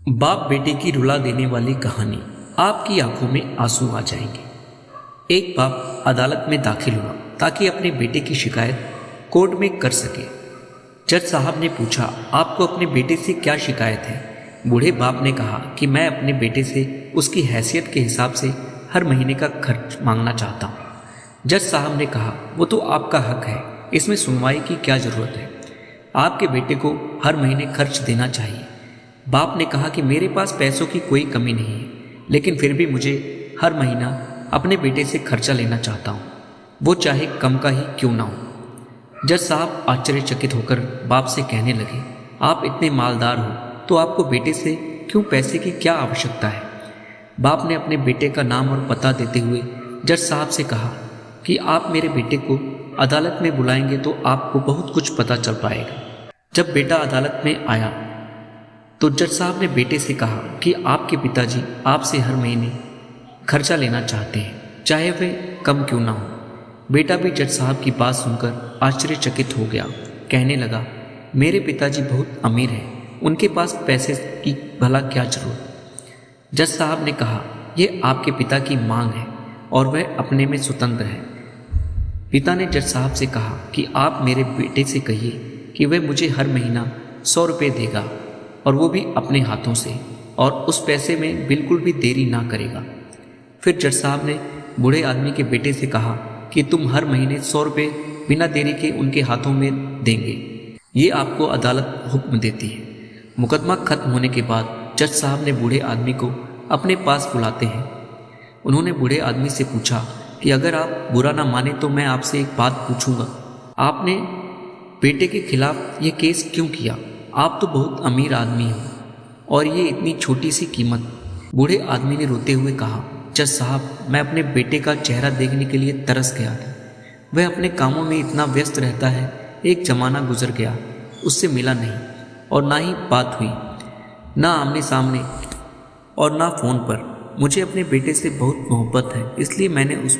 बाप बेटे की रुला देने वाली कहानी। आपकी आंखों में आंसू आ जाएंगे। एक बाप अदालत में दाखिल हुआ ताकि अपने बेटे की शिकायत कोर्ट में कर सके। जज साहब ने पूछा, आपको अपने बेटे से क्या शिकायत है? बूढ़े बाप ने कहा कि मैं अपने बेटे से उसकी हैसियत के हिसाब से हर महीने का खर्च मांगना चाहता हूँ। जज साहब ने कहा, वो तो आपका हक है, इसमें सुनवाई की क्या ज़रूरत है? आपके बेटे को हर महीने खर्च देना चाहिए। बाप ने कहा कि मेरे पास पैसों की कोई कमी नहीं है, लेकिन फिर भी मुझे हर महीना अपने बेटे से खर्चा लेना चाहता हूँ, वो चाहे कम का ही क्यों ना हो। जज साहब आश्चर्यचकित होकर बाप से कहने लगे, आप इतने मालदार हो तो आपको बेटे से क्यों पैसे की क्या आवश्यकता है? बाप ने अपने बेटे का नाम और पता देते हुए जज साहब से कहा कि आप मेरे बेटे को अदालत में बुलाएंगे तो आपको बहुत कुछ पता चल पाएगा। जब बेटा अदालत में आया तो जज साहब ने बेटे से कहा कि आपके पिताजी आपसे हर महीने खर्चा लेना चाहते हैं, चाहे वे कम क्यों ना हो। बेटा भी जज साहब की बात सुनकर आश्चर्यचकित हो गया। कहने लगा, मेरे पिताजी बहुत अमीर हैं, उनके पास पैसे की भला क्या जरूरत? जज साहब ने कहा, यह आपके पिता की मांग है और वह अपने में स्वतंत्र है। पिता ने जज साहब से कहा कि आप मेरे बेटे से कहिए कि वह मुझे हर महीना 100 रुपये देगा, और वो भी अपने हाथों से, और उस पैसे में बिल्कुल भी देरी ना करेगा। फिर जज साहब ने बूढ़े आदमी के बेटे से कहा कि तुम हर महीने 100 रुपये बिना देरी के उनके हाथों में देंगे, ये आपको अदालत हुक्म देती है। मुकदमा खत्म होने के बाद जज साहब ने बूढ़े आदमी को अपने पास बुलाते हैं। उन्होंने बूढ़े आदमी से पूछा कि अगर आप बुरा ना माने तो मैं आपसे एक बात पूछूंगा, आपने बेटे के खिलाफ ये केस क्यों किया? आप तो बहुत अमीर आदमी हो और ये इतनी छोटी सी कीमत। बूढ़े आदमी ने रोते हुए कहा, जज साहब, मैं अपने बेटे का चेहरा देखने के लिए तरस गया था। वह अपने कामों में इतना व्यस्त रहता है, एक जमाना गुजर गया, उससे मिला नहीं और ना ही बात हुई, ना आमने सामने और ना फ़ोन पर। मुझे अपने बेटे से बहुत मोहब्बत है, इसलिए मैंने उस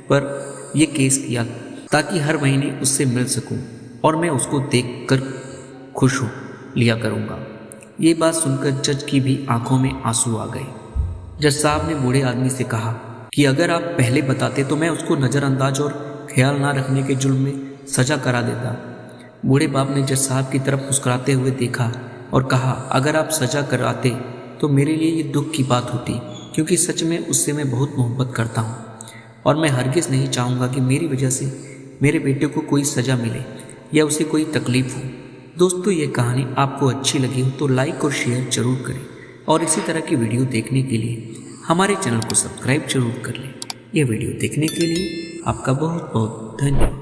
पर यह केस किया ताकि हर महीने उससे मिल सकूं और मैं उसको देख कर खुश हो लिया करूँगा। ये बात सुनकर जज की भी आंखों में आंसू आ गए। जज साहब ने बूढ़े आदमी से कहा कि अगर आप पहले बताते तो मैं उसको नज़रअंदाज और ख्याल ना रखने के जुर्म में सजा करा देता। बूढ़े बाप ने जज साहब की तरफ मुस्कुराते हुए देखा और कहा, अगर आप सजा कराते तो मेरे लिए ये दुख की बात होती, क्योंकि सच में उससे मैं बहुत मोहब्बत करता हूँ और मैं हरगिज़ नहीं चाहूँगा कि मेरी वजह से मेरे बेटे को कोई सज़ा मिले या उसे कोई तकलीफ़ हो। दोस्तों, ये कहानी आपको अच्छी लगी हो तो लाइक और शेयर जरूर करें और इसी तरह की वीडियो देखने के लिए हमारे चैनल को सब्सक्राइब जरूर कर लें। यह वीडियो देखने के लिए आपका बहुत बहुत धन्यवाद।